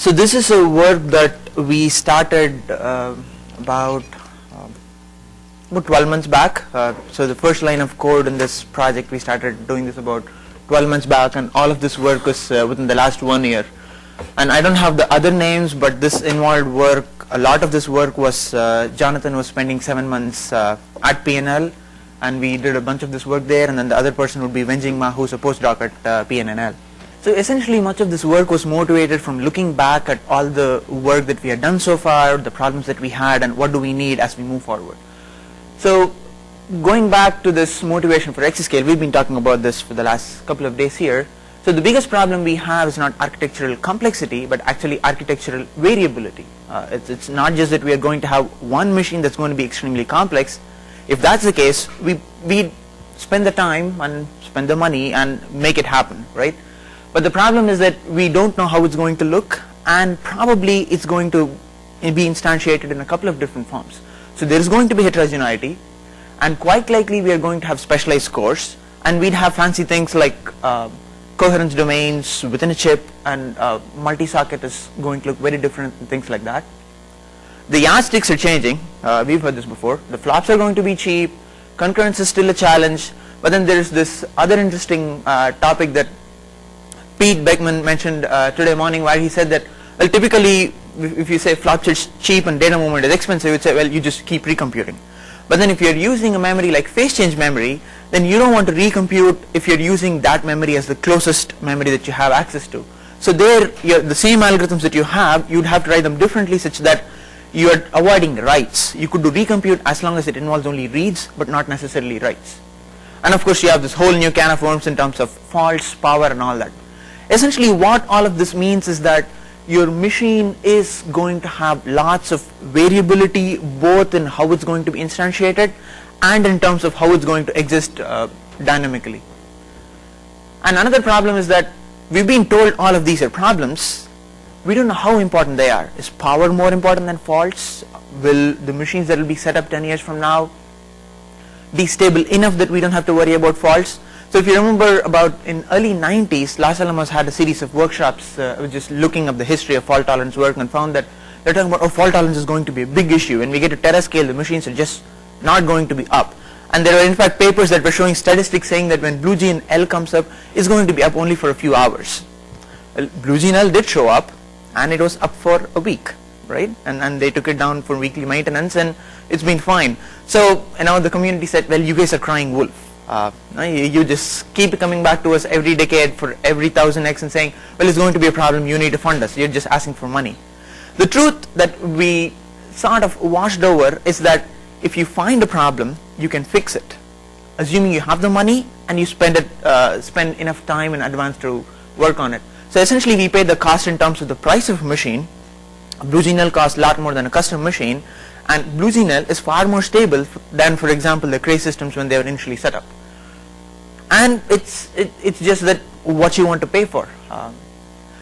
So this is a work that we started about 12 months back. So the first line of code in this project, we started doing this about 12 months back, and all of this work was within the last 1 year. And I don't have the other names, but this involved work. A lot of this work was Jonathan was spending 7 months at PNL, and we did a bunch of this work there, and then the other person would be Wenjing Ma, who's a postdoc at PNNL. So essentially much of this work was motivated from looking back at all the work that we had done so far, the problems that we had, and what do we need as we move forward. So going back to this motivation for Exascale, we've been talking about this for the last couple of days here. So the biggest problem we have is not architectural complexity, but actually architectural variability. It's not just that we are going to have one machine that's going to be extremely complex. If that's the case, we spend the time and spend the money and make it happen, right? But the problem is that we don't know how it's going to look, and probably it's going to be instantiated in a couple of different forms. So there is going to be heterogeneity, and quite likely we are going to have specialized cores, and we'd have fancy things like coherence domains within a chip, and multi-socket is going to look very different and things like that. The yardsticks are changing. We've heard this before. The flops are going to be cheap. Concurrence is still a challenge. But then there's this other interesting topic that Pete Beckman mentioned today morning, where he said that, well, typically if you say flops are cheap and data movement is expensive, you'd say, well, you just keep recomputing. But then if you're using a memory like phase change memory, then you don't want to recompute if you're using that memory as the closest memory that you have access to. So there, the same algorithms that you have, you'd have to write them differently such that you are avoiding writes. You could do recompute as long as it involves only reads, but not necessarily writes. And of course you have this whole new can of worms in terms of faults, power, and all that. Essentially what all of this means is that your machine is going to have lots of variability, both in how it's going to be instantiated and in terms of how it's going to exist dynamically. And another problem is that we've been told all of these are problems. We don't know how important they are. Is power more important than faults? Will the machines that will be set up 10 years from now be stable enough that we don't have to worry about faults? So if you remember, about in early 90s, Los Alamos had a series of workshops just looking up the history of fault tolerance work, and found that they're talking about, oh, fault tolerance is going to be a big issue. When we get to terascale, the machines are just not going to be up. And there are in fact papers that were showing statistics saying that when BlueGeneL comes up, it's going to be up only for a few hours. Well, BlueGeneL did show up, and it was up for a week, right? And they took it down for weekly maintenance, and it's been fine. So now the community said, well, you guys are crying wolf. You just keep coming back to us every decade for every 1000x and saying, well, it's going to be a problem, you need to fund us. You're just asking for money. The truth that we sort of washed over is that if you find a problem, you can fix it, assuming you have the money and you spend enough time in advance to work on it. So essentially we pay the cost in terms of the price of a machine. BlueGeneL costs a lot more than a custom machine, and BlueGeneL is far more stable than, for example, the Cray systems when they were initially set up. And it's just that what you want to pay for.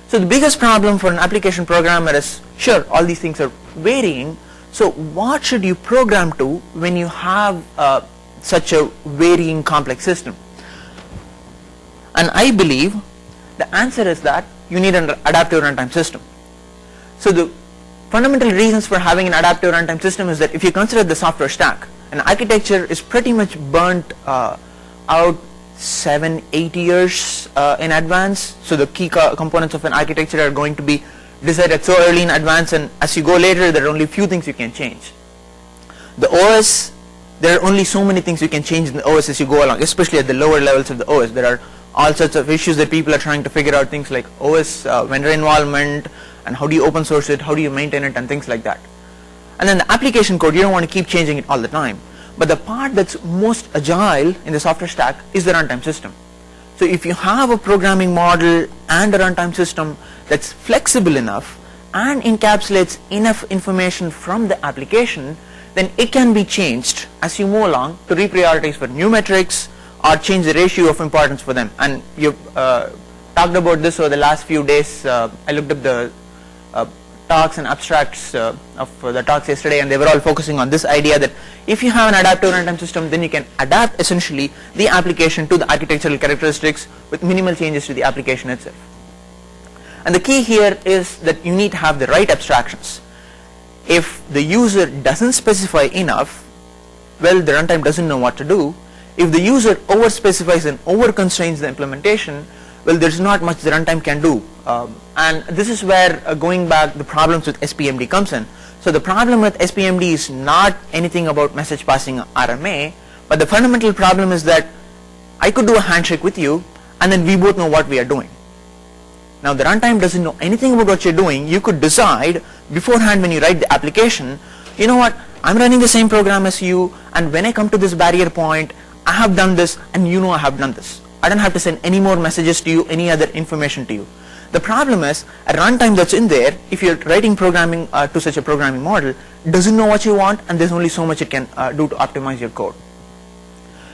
So the biggest problem for an application programmer is, sure, all these things are varying. So what should you program to when you have such a varying complex system? And I believe the answer is that you need an adaptive runtime system. So the fundamental reasons for having an adaptive runtime system is that if you consider the software stack, an architecture is pretty much burnt out 7-8 years in advance. So the key components of an architecture are going to be decided so early in advance, and as you go later, there are only a few things you can change. The OS, there are only so many things you can change in the OS as you go along, especially at the lower levels of the OS. There are all sorts of issues that people are trying to figure out, things like OS vendor involvement, and how do you open source it, how do you maintain it, and things like that. And then the application code, you don't want to keep changing it all the time. But the part that's most agile in the software stack is the runtime system. So if you have a programming model and a runtime system that's flexible enough and encapsulates enough information from the application, then it can be changed as you move along to reprioritize for new metrics or change the ratio of importance for them. And you've talked about this over the last few days. I looked up the talks and abstracts of the talks yesterday, and they were all focusing on this idea that if you have an adaptive runtime system, then you can adapt essentially the application to the architectural characteristics with minimal changes to the application itself. And the key here is that you need to have the right abstractions. If the user doesn't specify enough, well, the runtime doesn't know what to do. If the user over specifies and over constrains the implementation, well, there's not much the runtime can do. And this is where going back, the problems with SPMD comes in. So the problem with SPMD is not anything about message passing RMA, but the fundamental problem is that I could do a handshake with you and then we both know what we are doing. Now the runtime doesn't know anything about what you're doing. You could decide beforehand when you write the application, you know what, I'm running the same program as you, and when I come to this barrier point, I have done this and you know I have done this. I don't have to send any more messages to you, any other information to you. The problem is a runtime that's in there, if you're writing programming to such a programming model, doesn't know what you want, and there's only so much it can do to optimize your code.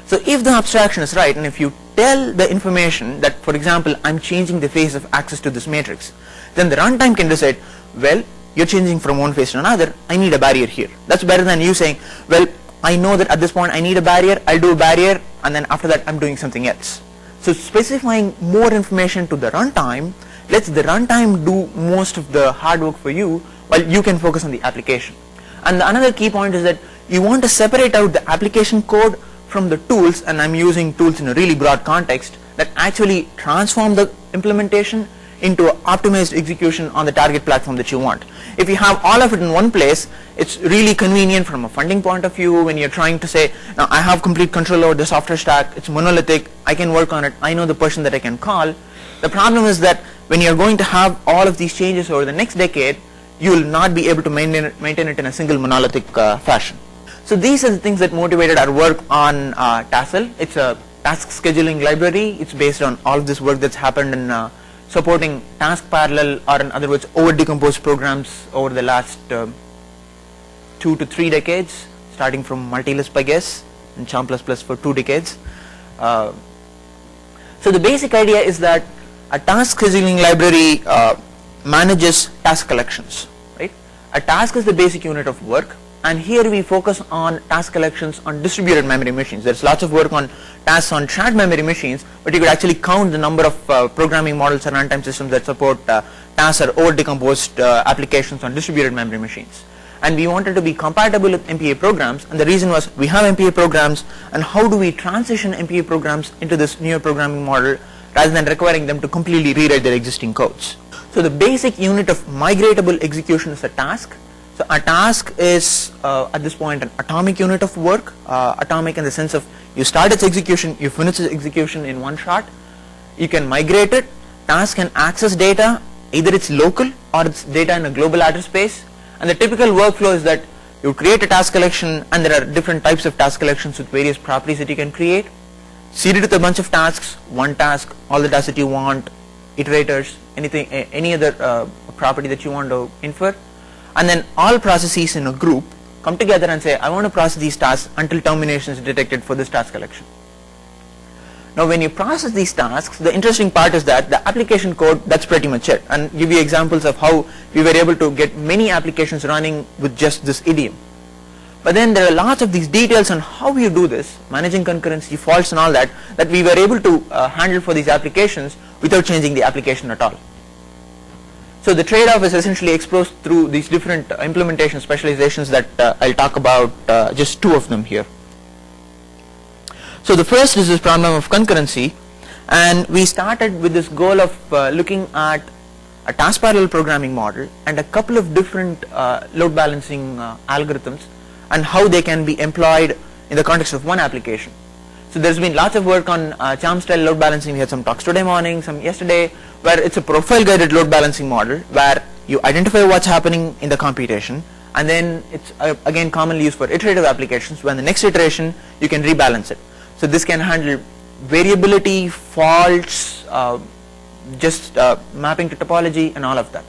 So if the abstraction is right, and if you tell the information that, for example, I'm changing the phase of access to this matrix, then the runtime can decide, well, you're changing from one phase to another, I need a barrier here. That's better than you saying, well, I know that at this point I need a barrier, I'll do a barrier, and then after that I'm doing something else. So specifying more information to the runtime lets the runtime do most of the hard work for you while you can focus on the application. And another key point is that you want to separate out the application code from the tools, and I'm using tools in a really broad context, that actually transform the implementation into an optimized execution on the target platform that you want. If you have all of it in one place, it's really convenient from a funding point of view when you're trying to say, now I have complete control over the software stack, it's monolithic, I can work on it, I know the person that I can call. The problem is that when you're going to have all of these changes over the next decade, you will not be able to maintain it in a single monolithic fashion. So these are the things that motivated our work on Tassel. It's a task scheduling library. It's based on all of this work that's happened in supporting task parallel, or in other words, over decomposed programs over the last 2 to 3 decades, starting from Multilisp, I guess, and Charm++ for 2 decades. So the basic idea is that a task scheduling library manages task collections, right? A task is the basic unit of work, and here we focus on task collections on distributed memory machines. There's lots of work on tasks on shared memory machines, but you could actually count the number of programming models and runtime systems that support tasks or over decomposed applications on distributed memory machines. And we wanted to be compatible with MPA programs, and the reason was we have MPA programs, and how do we transition MPA programs into this newer programming model rather than requiring them to completely rewrite their existing codes. So the basic unit of migratable execution is a task. So a task is at this point an atomic unit of work, atomic in the sense of you start its execution, you finish its execution in one shot. You can migrate it. Task can access data, either it's local or it's data in a global address space. And the typical workflow is that you create a task collection, and there are different types of task collections with various properties that you can create. Seed it with a bunch of tasks, one task, all the tasks that you want, iterators, anything, any other property that you want to infer. And then all processes in a group come together and say, I want to process these tasks until termination is detected for this task collection. Now when you process these tasks, the interesting part is that the application code, that's pretty much it. And give you examples of how we were able to get many applications running with just this idiom. But then there are lots of these details on how you do this, managing concurrency, faults and all that, that we were able to handle for these applications without changing the application at all. So the trade-off is essentially exposed through these different implementation specializations that I'll talk about, just 2 of them here. So the first is this problem of concurrency, and we started with this goal of looking at a task parallel programming model and a couple of different load balancing algorithms and how they can be employed in the context of one application. So there's been lots of work on Charm style load balancing. We had some talks today morning, some yesterday, where it's a profile guided load balancing model where you identify what's happening in the computation, and then it's again commonly used for iterative applications. When the next iteration you can rebalance it. So this can handle variability, faults, just mapping to topology and all of that.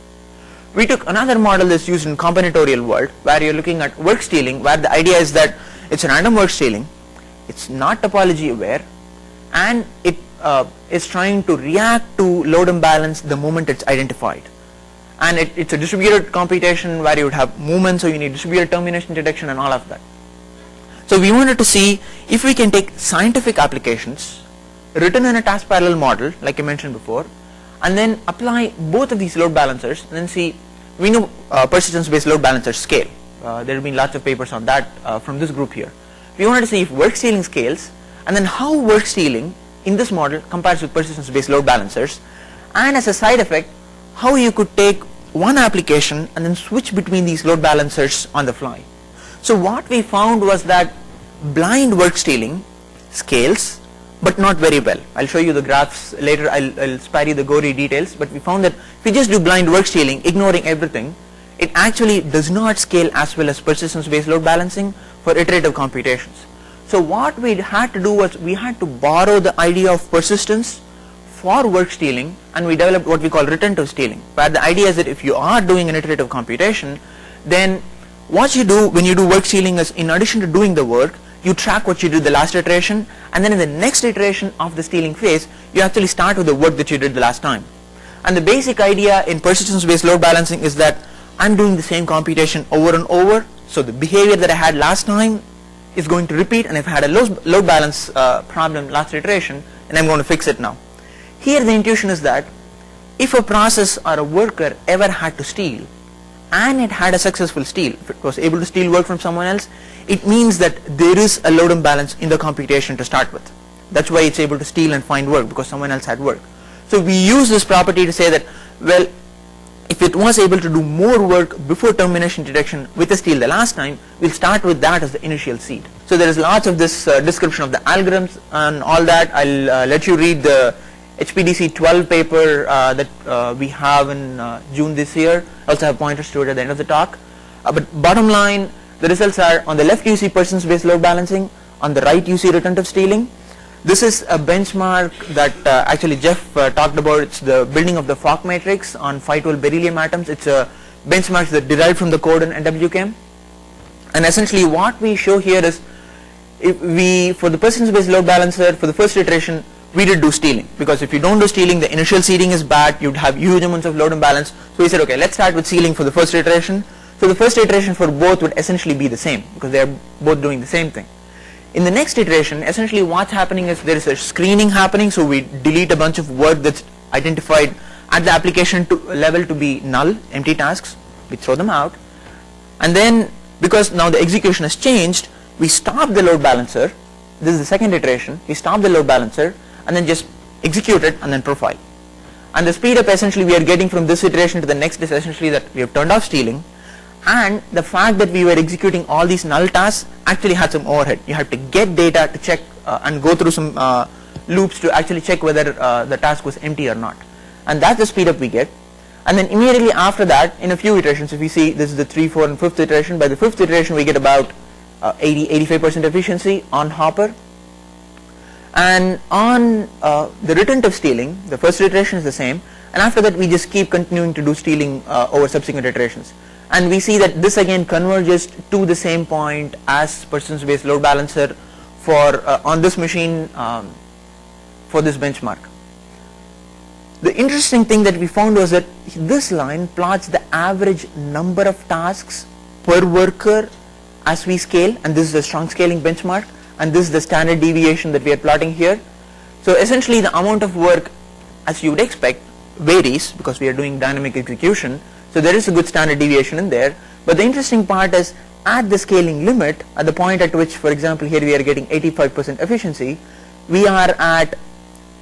We took another model that's used in combinatorial world where you're looking at work stealing, where the idea is that it's a random work stealing, it's not topology aware, and it is trying to react to load imbalance the moment it's identified. And it's a distributed computation where you would have movement, so you need distributed termination detection and all of that. So we wanted to see if we can take scientific applications written in a task parallel model like I mentioned before, and then apply both of these load balancers, and then see, we know persistence-based load balancers scale. There have been lots of papers on that from this group here. We wanted to see if work stealing scales, and then how work stealing in this model compares with persistence-based load balancers, and as a side effect, how you could take one application and then switch between these load balancers on the fly. So what we found was that blind work stealing scales, but not very well. I'll show you the graphs later. I'll spare you the gory details, but we found that if we just do blind work stealing, ignoring everything, it actually does not scale as well as persistence-based load balancing for iterative computations. So what we had to do was we had to borrow the idea of persistence for work stealing, and we developed what we call retentive stealing, where the idea is that if you are doing an iterative computation, then what you do when you do work stealing is, in addition to doing the work, you track what you did the last iteration, and then in the next iteration of the stealing phase, you actually start with the work that you did the last time. And the basic idea in persistence-based load balancing is that I'm doing the same computation over and over, so the behavior that I had last time is going to repeat, and if I had a load balance problem last iteration, then I'm going to fix it now. Here the intuition is that if a process or a worker ever had to steal, and it had a successful steal, if it was able to steal work from someone else, it means that there is a load imbalance in the computation to start with. That's why it's able to steal and find work, because someone else had work. So we use this property to say that, well, if it was able to do more work before termination detection with a steal the last time, we'll start with that as the initial seed. So there is lots of this description of the algorithms and all that. I'll let you read the HPDC 12 paper that we have in June this year. I also have pointers to it at the end of the talk. But bottom line, the results are, on the left you see persistence-based load balancing, on the right you see retentive stealing. This is a benchmark that actually Jeff talked about. It's the building of the Fock matrix on 512 beryllium atoms. It's a benchmark that derived from the code in NWChem. And essentially what we show here is, if we, for the persistence-based load balancer, for the first iteration, we did do stealing, because if you don't do stealing, the initial seeding is bad, you'd have huge amounts of load imbalance. So we said, okay, let's start with stealing for the first iteration. So the first iteration for both would essentially be the same, because they are both doing the same thing. In the next iteration, essentially what's happening is there is a screening happening, so we delete a bunch of work that's identified at the application level to be null, empty tasks, we throw them out, and then because now the execution has changed, we stop the load balancer. This is the second iteration. We stop the load balancer and then just execute it and then profile. And the speed up essentially we are getting from this iteration to the next is essentially that we have turned off stealing, and the fact that we were executing all these null tasks actually had some overhead. You had to get data to check and go through some loops to actually check whether the task was empty or not, and that's the speed up we get. And then immediately after that, in a few iterations, if you see this is the 3, 4 and 5th iteration, by the 5th iteration we get about 80-85% efficiency on Hopper. And on the retentive stealing, the first iteration is the same, and after that we just keep continuing to do stealing over subsequent iterations. And we see that this again converges to the same point as persistence-based load balancer for on this machine for this benchmark. The interesting thing that we found was that this line plots the average number of tasks per worker as we scale, and this is a strong scaling benchmark, and this is the standard deviation that we are plotting here. So essentially the amount of work, as you would expect, varies because we are doing dynamic execution, so there is a good standard deviation in there. But the interesting part is, at the scaling limit, at the point at which, for example, here we are getting 85% efficiency, we are at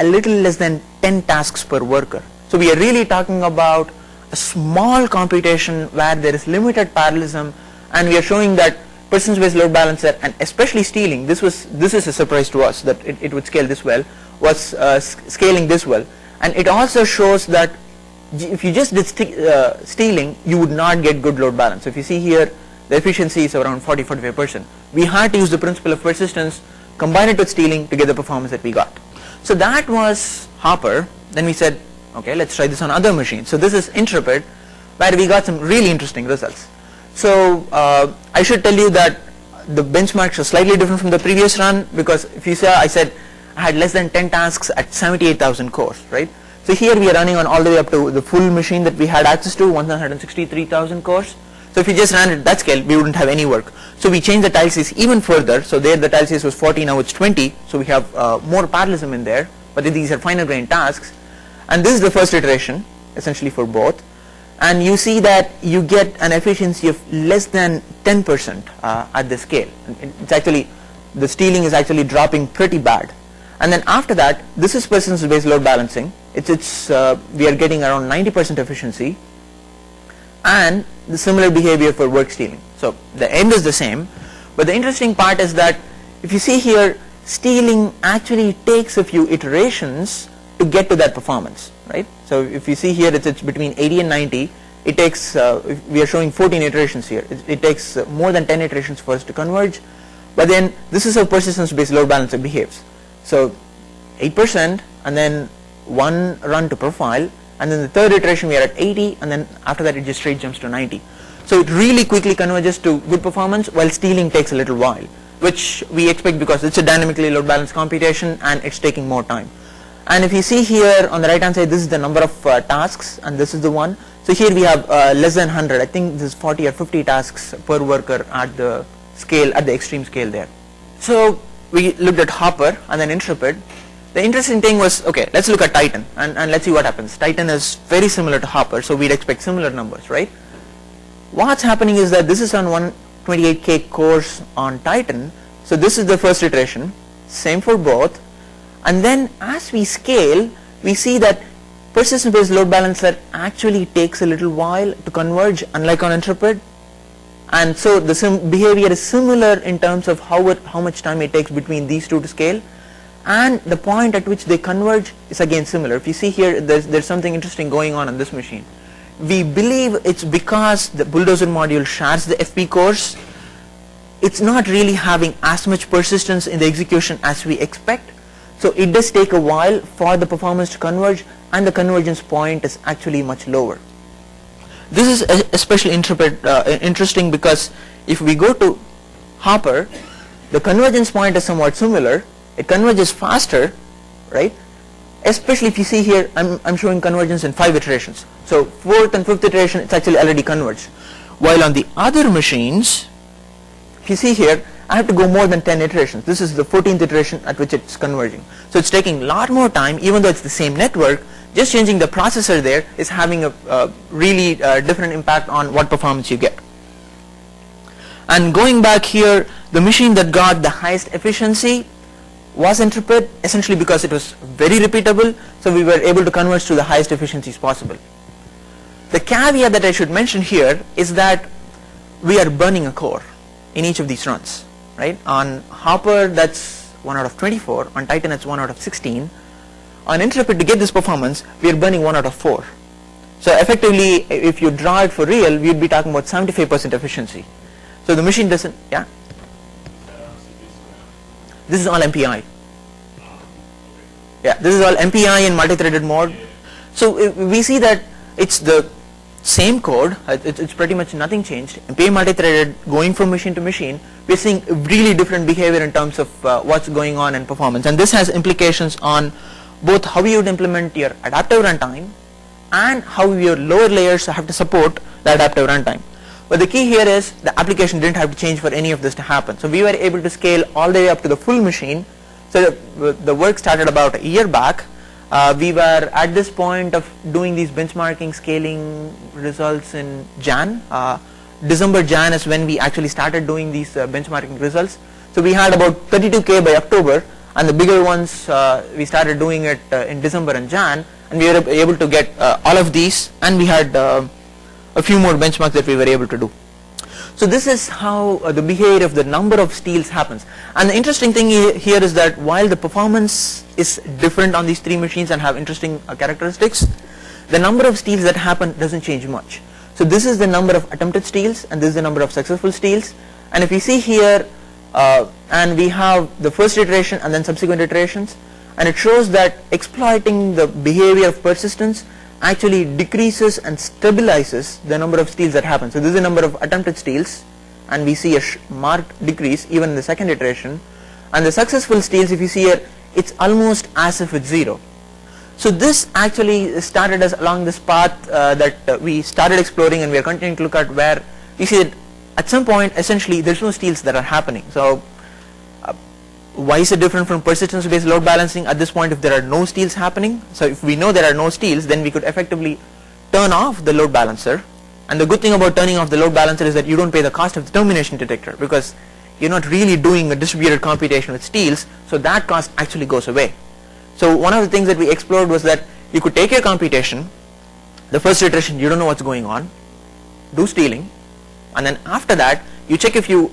a little less than 10 tasks per worker. So we are really talking about a small computation where there is limited parallelism, and we are showing that persistence-based load balancer, and especially stealing, this is a surprise to us that it would scale this well, was scaling this well. And it also shows that if you just did stealing, you would not get good load balance. So if you see here, the efficiency is around 40-45%. We had to use the principle of persistence, combine it with stealing to get the performance that we got. So that was Hopper. Then we said, okay, let's try this on other machines. So this is Intrepid, where we got some really interesting results. So I should tell you that the benchmarks are slightly different from the previous run, because if you saw, I said I had less than 10 tasks at 78,000 cores, right? So here we are running on all the way up to the full machine that we had access to, 163,000 cores. So if you just ran it at that scale, we wouldn't have any work. So we changed the tile size even further. So there the tile size was 40, now it's 20. So we have more parallelism in there, but these are finer grained tasks. and this is the first iteration essentially for both, and you see that you get an efficiency of less than 10% at the scale. It's actually, the stealing is actually dropping pretty bad. And then after that, this is persistence based load balancing. We are getting around 90% efficiency, and the similar behavior for work stealing. So the end is the same, but the interesting part is that if you see here, stealing actually takes a few iterations to get to that performance, right? So if you see here, it's between 80 and 90. It takes, we are showing 14 iterations here. It takes more than 10 iterations for us to converge, but then this is how persistence based load balancer behaves. So 8%, and then one run to profile, and then the third iteration we are at 80, and then after that it just straight jumps to 90. So it really quickly converges to good performance, while stealing takes a little while, which we expect because it's a dynamically load balanced computation and it's taking more time. And if you see here on the right hand side, this is the number of tasks, and this is the one. So here we have less than 100. I think this is 40 or 50 tasks per worker at the scale, at the extreme scale there. So we looked at Hopper and then Intrepid. The interesting thing was, okay, let's look at Titan and let's see what happens. Titan is very similar to Hopper, so we'd expect similar numbers, right? What's happening is that this is on 128K cores on Titan. So this is the first iteration, same for both. And then as we scale, we see that persistence based load balancer actually takes a little while to converge, unlike on Intrepid. And so the behavior is similar in terms of how much time it takes between these two to scale, and the point at which they converge is again similar. If you see here, there's something interesting going on this machine. We believe it's because the Bulldozer module shares the FP cores. It's not really having as much persistence in the execution as we expect, so it does take a while for the performance to converge, and the convergence point is actually much lower. This is especially interesting because if we go to Hopper, the convergence point is somewhat similar. It converges faster, right? Especially if you see here, I'm showing convergence in 5 iterations. So 4th and 5th iteration, it's actually already converged. While on the other machines, if you see here, I have to go more than 10 iterations. This is the 14th iteration at which it's converging. So it's taking a lot more time, even though it's the same network. Just changing the processor there is having a really different impact on what performance you get. And going back here, the machine that got the highest efficiency was Intrepid, essentially because it was very repeatable, so we were able to converge to the highest efficiencies possible. The caveat that I should mention here is that we are burning a core in each of these runs, right? On Hopper, that's 1 out of 24. On Titan, it's 1 out of 16. On Intrepid, to get this performance, we are burning 1 out of 4. So effectively, if you draw it for real, we'd be talking about 75% efficiency. So the machine doesn't, yeah? This is all MPI. Yeah, this is all MPI in multi-threaded mode. So we see that it's the same code, it's pretty much nothing changed. MPI multi-threaded, going from machine to machine, we're seeing really different behavior in terms of what's going on in performance. And this has implications on both how you would implement your adaptive runtime and how your lower layers have to support the adaptive runtime. But the key here is the application didn't have to change for any of this to happen. So we were able to scale all the way up to the full machine. So the work started about a year back. We were at this point of doing these benchmarking scaling results in Jan. December, Jan is when we actually started doing these benchmarking results. So we had about 32K by October, and the bigger ones we started doing it in December and Jan, and we were able to get all of these, and we had a few more benchmarks that we were able to do. So this is how the behavior of the number of steals happens. And the interesting thing here is that while the performance is different on these 3 machines and have interesting characteristics, the number of steals that happen doesn't change much. So this is the number of attempted steals, and this is the number of successful steals. And if you see here, and we have the first iteration and then subsequent iterations, and it shows that exploiting the behavior of persistence actually decreases and stabilizes the number of steals that happen. So this is the number of attempted steals, and we see a marked decrease even in the second iteration. And the successful steals, if you see here, it's almost as if it's 0. So this actually started us along this path that we started exploring, and we are continuing to look at where we see that at some point essentially there's no steals that are happening. So why is it different from persistence based load balancing at this point if there are no steals happening? So if we know there are no steals, then we could effectively turn off the load balancer. And the good thing about turning off the load balancer is that you don't pay the cost of the termination detector, because you're not really doing a distributed computation with steals, so that cost actually goes away. So one of the things that we explored was that you could take your computation, the first iteration you don't know what's going on, do stealing, and then after that you check if you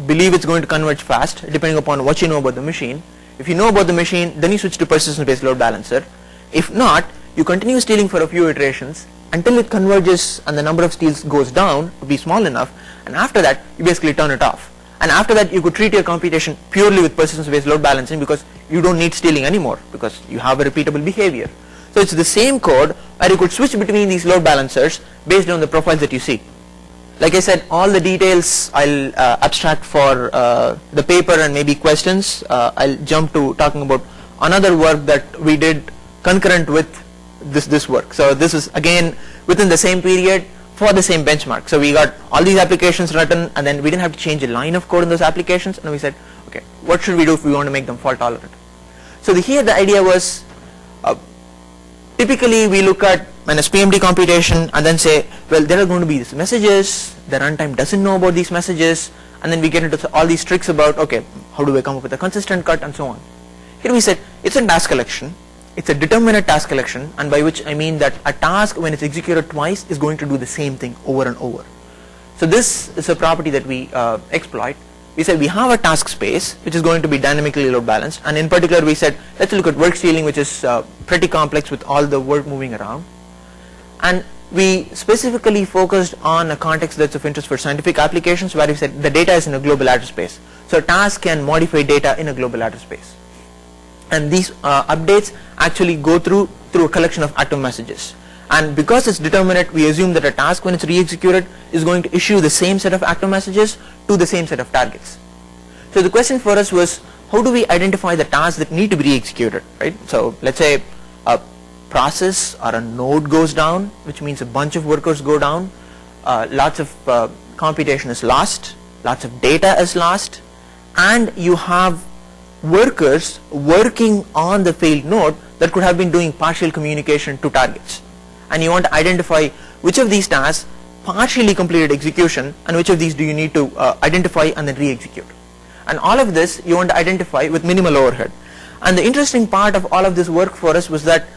believe it's going to converge fast, depending upon what you know about the machine. If you know about the machine, then you switch to persistence based load balancer. If not, you continue stealing for a few iterations until it converges and the number of steals goes down to be small enough, and after that you basically turn it off. And after that you could treat your computation purely with persistence based load balancing, because you don't need stealing anymore, because you have a repeatable behavior. So it's the same code where you could switch between these load balancers based on the profiles that you see. Like I said, all the details I'll abstract for the paper and maybe questions. I'll jump to talking about another work that we did concurrent with this work. So this is again within the same period for the same benchmark. So we got all these applications written, and then we didn't have to change a line of code in those applications, and we said, okay, what should we do if we want to make them fault tolerant? So here the idea was, typically we look at an SPMD computation and then say, well, there are going to be these messages, the runtime doesn't know about these messages, and then we get into all these tricks about, okay, how do we come up with a consistent cut and so on. Here we said, it's a task collection, it's a determinate task collection, and by which I mean that a task when it's executed twice is going to do the same thing over and over. So this is a property that we exploit. We said we have a task space which is going to be dynamically load balanced, and in particular we said let's look at work stealing, which is pretty complex with all the work moving around, and we specifically focused on a context that's of interest for scientific applications, where we said the data is in a global address space, so a task can modify data in a global address space, and these updates actually go through a collection of atom messages. And because it's determinate, we assume that a task when it's re-executed is going to issue the same set of active messages to the same set of targets. So the question for us was, how do we identify the tasks that need to be re-executed, right? So let's say a process or a node goes down, which means a bunch of workers go down, lots of computation is lost, lots of data is lost, and you have workers working on the failed node that could have been doing partial communication to targets. And you want to identify which of these tasks partially completed execution and which of these do you need to identify and then re-execute. And all of this you want to identify with minimal overhead. And the interesting part of all of this work for us was that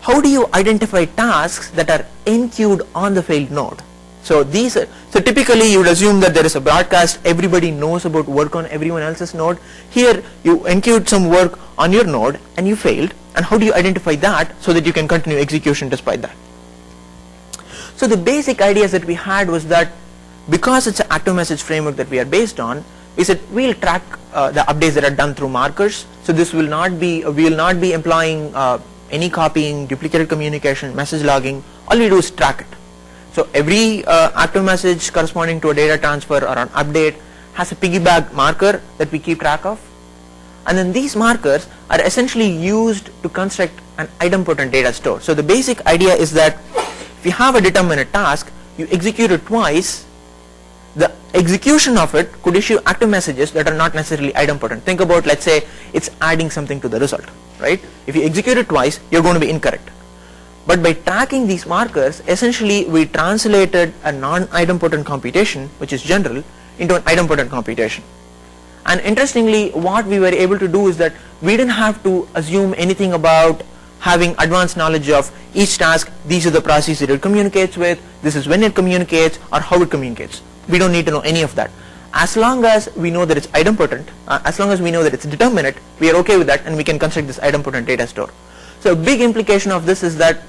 how do you identify tasks that are enqueued on the failed node? So typically you would assume that there is a broadcast, everybody knows about work on everyone else's node. Here you enqueued some work on your node and you failed, and how do you identify that so that you can continue execution despite that? So the basic ideas that we had was that because it's an active message framework that we are based on, we said we'll track the updates that are done through markers. So this will not be, we will not be employing any copying, duplicated communication, message logging. All we do is track it. So every active message corresponding to a data transfer or an update has a piggyback marker that we keep track of, and then these markers are essentially used to construct an idempotent data store. So the basic idea is that if you have a determinate task, you execute it twice, the execution of it could issue active messages that are not necessarily idempotent. Think about, let's say it's adding something to the result, right? If you execute it twice, you're going to be incorrect. But by tracking these markers, essentially we translated a non-idempotent computation, which is general, into an idempotent computation. And interestingly, what we were able to do is that we didn't have to assume anything about having advanced knowledge of each task. These are the processes that it communicates with, this is when it communicates, or how it communicates. We don't need to know any of that. As long as we know that it's idempotent, as long as we know that it's determinate, we are okay with that, and we can construct this idempotent data store. So a big implication of this is that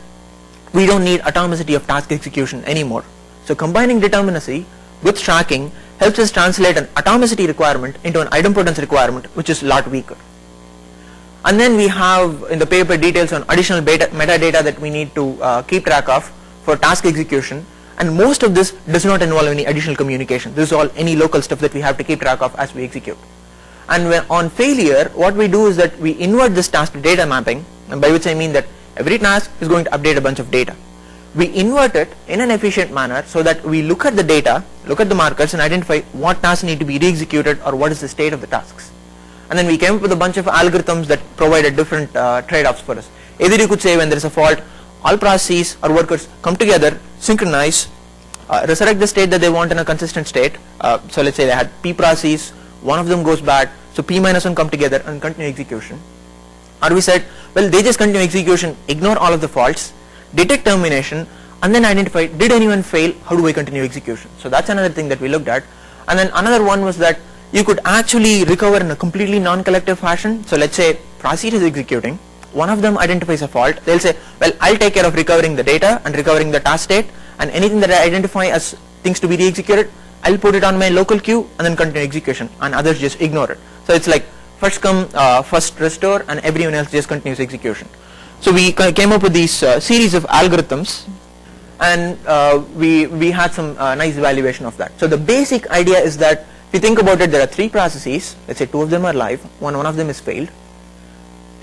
we don't need atomicity of task execution anymore. So combining determinacy with tracking helps us translate an atomicity requirement into an idempotence requirement, which is a lot weaker. And then we have in the paper details on additional metadata that we need to keep track of for task execution, and most of this does not involve any additional communication. This is all any local stuff that we have to keep track of as we execute. And when on failure, what we do is that we invert this task to data mapping, and by which I mean that every task is going to update a bunch of data. We invert it in an efficient manner so that we look at the data, look at the markers, and identify what tasks need to be re-executed or what is the state of the tasks. and then we came up with a bunch of algorithms that provided different trade-offs for us. Either you could say when there is a fault, all processes or workers come together, synchronize, resurrect the state that they want in a consistent state. So let's say they had P processes, one of them goes bad, so P minus 1 come together and continue execution. Or we said, well, they just continue execution, ignore all of the faults, detect termination, and then identify, did anyone fail, how do I continue execution? So that's another thing that we looked at. And then another one was that you could actually recover in a completely non-collective fashion. So let's say process is executing, one of them identifies a fault, they'll say, well, I'll take care of recovering the data and recovering the task state, and anything that I identify as things to be re-executed, I'll put it on my local queue and then continue execution, and others just ignore it. So it's like first come, first restore, and everyone else just continues execution. So we came up with these series of algorithms, and we had some nice evaluation of that. So the basic idea is that if you think about it, there are 3 processes, let's say 2 of them are live, one of them is failed.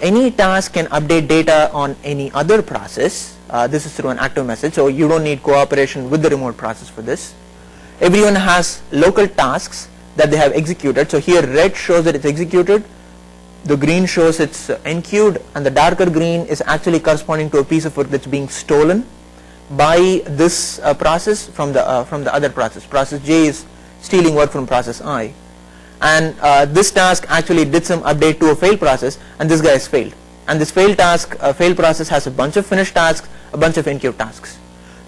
Any task can update data on any other process. This is through an active message, so you don't need cooperation with the remote process for this. Everyone has local tasks that they have executed. So here red shows that it's executed, the green shows it's enqueued, and the darker green is actually corresponding to a piece of work that's being stolen by this process from the other process. Process J is stealing work from process I, and this task actually did some update to a failed process, and this guy has failed. And this failed task, failed process has a bunch of finished tasks, a bunch of enqueued tasks.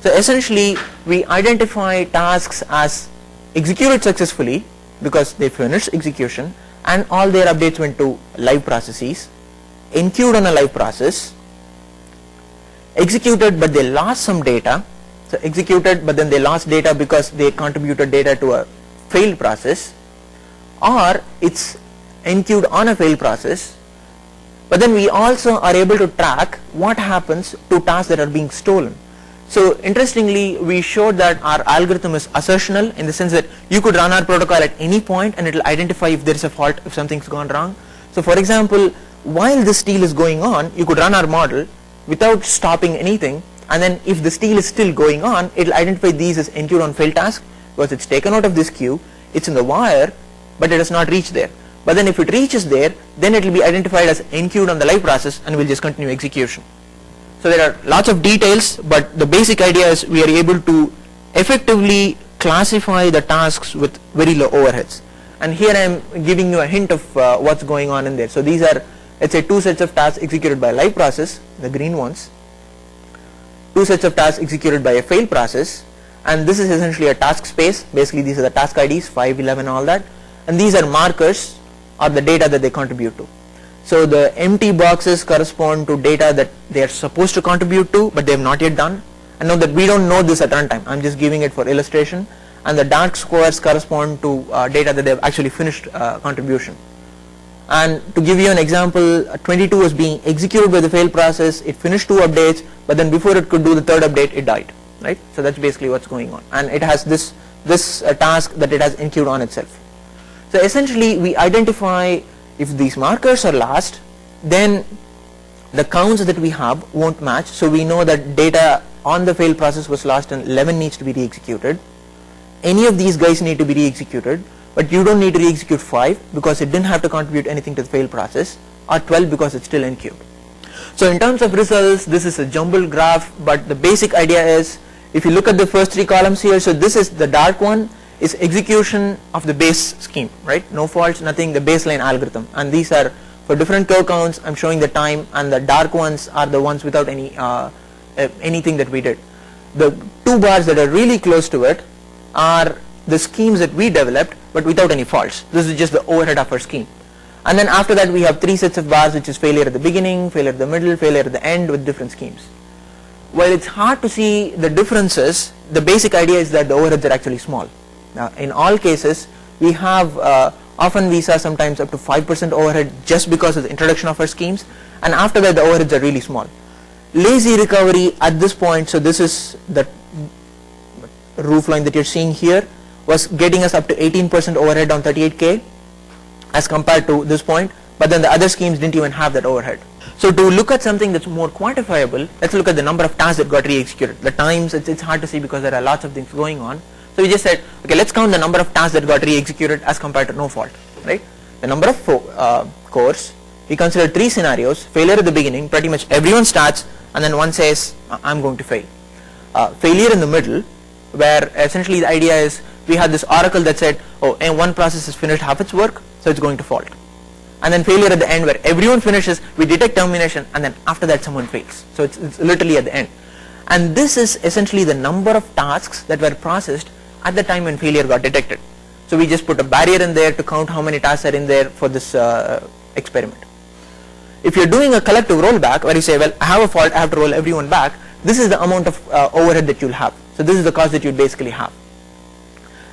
So essentially, we identify tasks as executed successfully because they finished execution, and all their updates went to live processes, enqueued on a live process, executed but they lost some data. So executed but then they lost data because they contributed data to a failed process, or it's enqueued on a failed process, but then we also are able to track what happens to tasks that are being stolen. So interestingly, we showed that our algorithm is assertional in the sense that you could run our protocol at any point and it will identify if there is a fault, if something's gone wrong. So for example, while the steal is going on, you could run our model without stopping anything, and then if the steal is still going on, it will identify these as enqueued on failed task because it's taken out of this queue, it's in the wire, but it has not reached there. But then if it reaches there, then it will be identified as enqueued on the live process and will just continue execution. So there are lots of details, but the basic idea is we are able to effectively classify the tasks with very low overheads. And here I am giving you a hint of what's going on in there. So these are, let's say, 2 sets of tasks executed by a live process, the green ones, 2 sets of tasks executed by a failed process, and this is essentially a task space. Basically these are the task IDs, 5, 11, all that, and these are markers or the data that they contribute to. So the empty boxes correspond to data that they are supposed to contribute to but they have not yet done, and note that we don't know this at runtime, I am just giving it for illustration, and the dark squares correspond to data that they have actually finished contribution. And to give you an example, 22 was being executed by the failed process, it finished 2 updates, but then before it could do the 3rd update it died, right? So that's basically what's going on, and it has this task that it has enqueued on itself. So essentially we identify if these markers are lost, then the counts that we have won't match, so we know that data on the failed process was lost and 11 needs to be re-executed. Any of these guys need to be re-executed, but you don't need to re-execute 5 because it didn't have to contribute anything to the failed process, or 12 because it's still enqueued. So in terms of results, this is a jumbled graph, but the basic idea is, if you look at the first 3 columns here, so this is the dark one, is execution of the base scheme, right? No faults, nothing, the baseline algorithm, and these are for different curve counts. I'm showing the time, and the dark ones are the ones without any anything that we did. The 2 bars that are really close to it are the schemes that we developed but without any faults. This is just the overhead of our scheme, and then after that we have 3 sets of bars, which is failure at the beginning, failure at the middle, failure at the end, with different schemes. While it's hard to see the differences, the basic idea is that the overheads are actually small. Now in all cases we have often we saw sometimes up to 5% overhead just because of the introduction of our schemes, and after that the overheads are really small. Lazy recovery at this point, so this is the roof line that you're seeing here, was getting us up to 18% overhead on 38K as compared to this point, but then the other schemes didn't even have that overhead. So to look at something that's more quantifiable, let's look at the number of tasks that got re-executed. The times, it's hard to see because there are lots of things going on. So we just said, okay, let's count the number of tasks that got re-executed as compared to no fault, right? the number of cores. We consider 3 scenarios: failure at the beginning, pretty much everyone starts, and then one says, I'm going to fail. Failure in the middle, where essentially the idea is we had this oracle that said, oh, and one process has finished half its work, so it's going to fault. And then failure at the end, where everyone finishes, we detect termination, and then after that someone fails. So it's literally at the end. And this is essentially the number of tasks that were processed at the time when failure got detected. So we just put a barrier in there to count how many tasks are in there for this experiment. If you're doing a collective rollback, where you say, well, I have a fault, I have to roll everyone back, this is the amount of overhead that you'll have. So this is the cost that you basically have.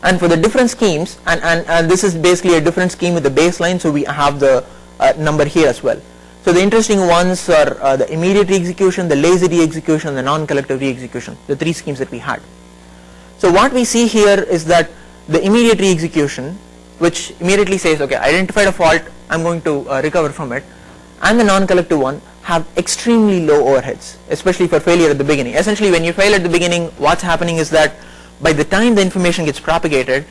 And for the different schemes, and this is basically a different scheme with the baseline, so we have the number here as well. So the interesting ones are the immediate re-execution, the lazy re-execution, and the non-collective re-execution, the 3 schemes that we had. So what we see here is that the immediate re-execution, which immediately says, okay, I identified a fault, I'm going to recover from it, and the non-collective one have extremely low overheads, especially for failure at the beginning. Essentially, when you fail at the beginning, what's happening is that by the time the information gets propagated,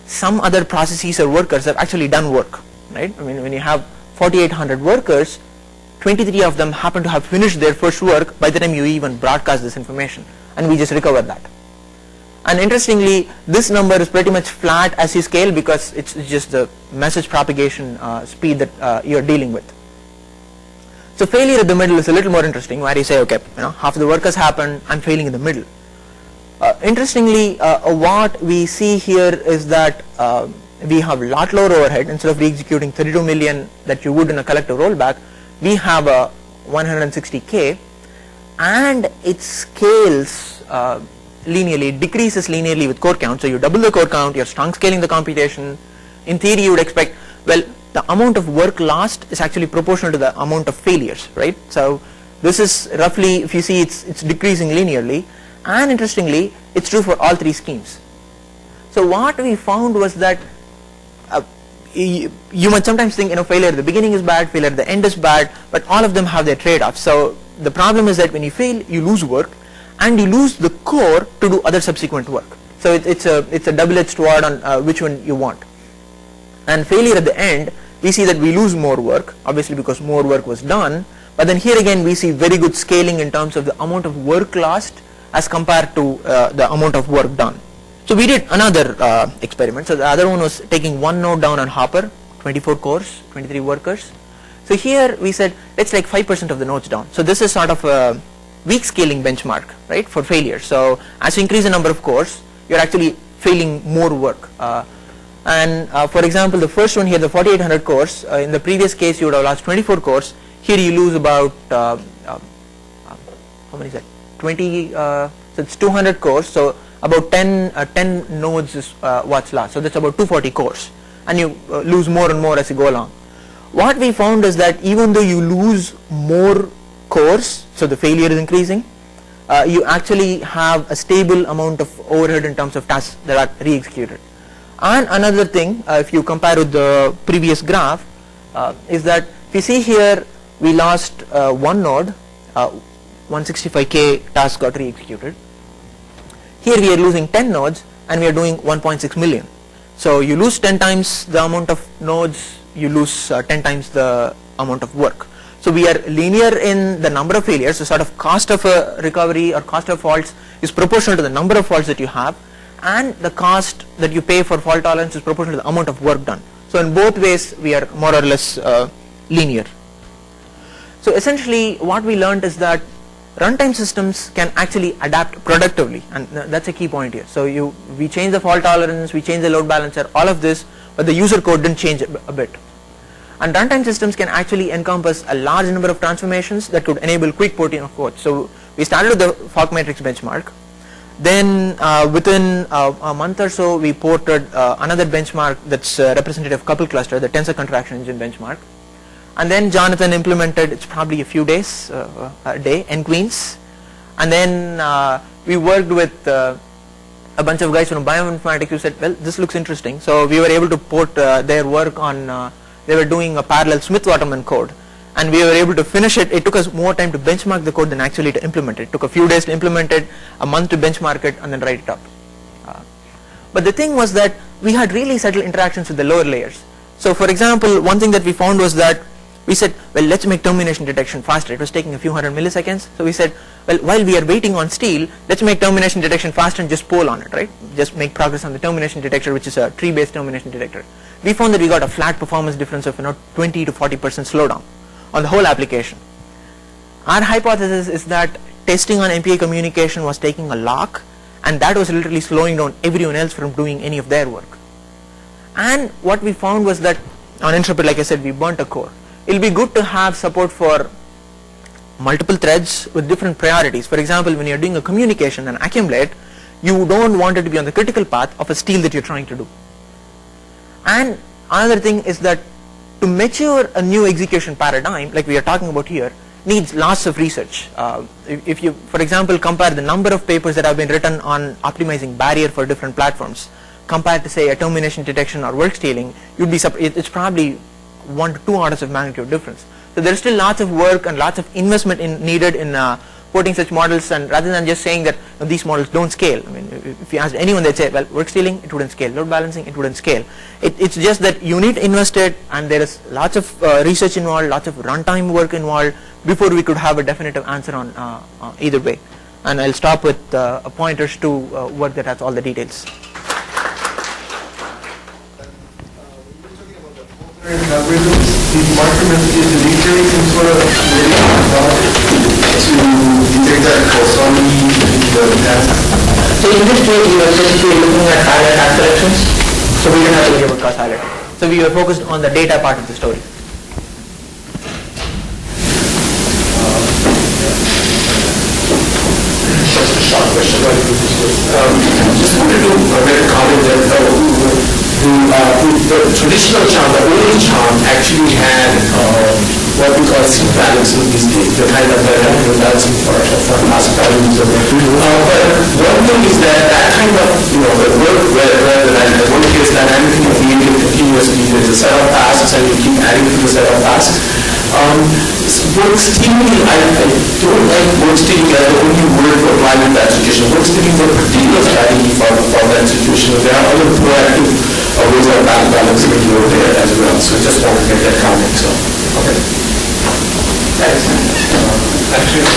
some other processes or workers have actually done work, right? I mean, when you have 4,800 workers, 23 of them happen to have finished their first work by the time you even broadcast this information, and we just recover that. And interestingly, this number is pretty much flat as you scale, because it's just the message propagation speed that you're dealing with. So failure at the middle is a little more interesting, where you say, okay, half of the work has happened, I'm failing in the middle. Interestingly, what we see here is that we have a lot lower overhead. Instead of re-executing 32 million that you would in a collective rollback, we have a 160K, and it scales linearly, it decreases linearly with core count. So you double the core count, you're strong scaling the computation. In theory, you would expect, well, the amount of work lost is actually proportional to the amount of failures, right? So this is roughly, if you see, it's decreasing linearly, and interestingly, it's true for all 3 schemes. So what we found was that you might sometimes think, failure at the beginning is bad, failure at the end is bad, but all of them have their trade-offs. So the problem is that when you fail, you lose work, and you lose the core to do other subsequent work. So it's a double-edged sword on which one you want. And failure at the end, we see that we lose more work, obviously because more work was done, but then here again we see very good scaling in terms of the amount of work lost as compared to the amount of work done. So we did another experiment. So the other one was taking one node down on Hopper, 24 cores, 23 workers. So here we said, let's take 5% of the nodes down. So this is sort of a weak scaling benchmark, right, for failure. So as you increase the number of cores, you're actually failing more work. For example, the first one here, the 4,800 cores, in the previous case you would have lost 24 cores. Here you lose about, how many is that? 20, so it's 200 cores, so about 10 nodes is what's lost. So that's about 240 cores, and you lose more and more as you go along. What we found is that even though you lose more cores, so the failure is increasing, you actually have a stable amount of overhead in terms of tasks that are re-executed. And another thing, if you compare with the previous graph, is that if you see here, we lost one node, 165K tasks got re-executed. Here we are losing 10 nodes, and we are doing 1.6 million. So you lose 10 times the amount of nodes, you lose 10 times the amount of work. So we are linear in the number of failures. So sort of cost of a recovery or cost of faults is proportional to the number of faults that you have, and the cost that you pay for fault tolerance is proportional to the amount of work done. So in both ways we are more or less linear. So essentially what we learned is that runtime systems can actually adapt productively, and that's a key point here. So we change the fault tolerance, we change the load balancer, all of this, but the user code didn't change a bit. And runtime systems can actually encompass a large number of transformations that could enable quick porting of code. So we started with the Fog Matrix benchmark. Then within a month or so, we ported another benchmark that's representative of couple cluster, the Tensor Contraction Engine benchmark. And then Jonathan implemented, it's probably a few days, a day, NQueens. And then we worked with a bunch of guys from bioinformatics who said, well, this looks interesting. So we were able to port their work on, they were doing a parallel Smith-Waterman code. And we were able to finish it. It took us more time to benchmark the code than actually to implement it. It took a few days to implement it, a month to benchmark it, and then write it up. But the thing was that we had really subtle interactions with the lower layers. So for example, one thing that we found was that we said, well, let's make termination detection faster. It was taking a few hundred milliseconds. So we said, well, while we are waiting on Steele, let's make termination detection faster and just poll on it, right? Just make progress on the termination detector, which is a tree-based termination detector. We found that we got a flat performance difference of 20 to 40% slowdown on the whole application. Our hypothesis is that testing on MPA communication was taking a lock, and that was literally slowing down everyone else from doing any of their work. And what we found was that on Intrepid, like I said, we burnt a core. It'll be good to have support for multiple threads with different priorities. For example, when you're doing a communication and accumulate, you don't want it to be on the critical path of a Steele that you're trying to do. And another thing is that to mature a new execution paradigm, like we are talking about here, needs lots of research. If you, for example, compare the number of papers that have been written on optimizing barrier for different platforms, compared to say a termination detection or work stealing, you'd be it's probably 1 to 2 orders of magnitude difference. So there is still lots of work and lots of investment needed in porting such models, and rather than just saying that these models don't scale. I mean, if you ask anyone, they'd say, well, work stealing, it wouldn't scale, load balancing, it wouldn't scale. It's just that you need to invest it, and there is lots of research involved, lots of runtime work involved before we could have a definitive answer on either way. And I'll stop with pointers to work that has all the details. The marker is deleted some sort of to detect that taxonomy in the task. So in this case, we were specifically looking at highlight task selections, so we didn't have to worry about cross highlight. So we were focused on the data part of the story. Just a short question. Just wanted to make a comment that the traditional charm, the old charm, actually had what we call seed balancing these days, the kind of balancing for classic values. But one thing is that kind of, the work where the work is dynamically created continuously, there's a set of tasks and you keep adding to the set of tasks. Work stealing, I don't like work stealing as the only word for applying in that situation. Work stealing is a particular strategy for that situation. There are other proactive ways of balancing it over there as well. So I just want to get that comment. So, okay. Thanks. Actually,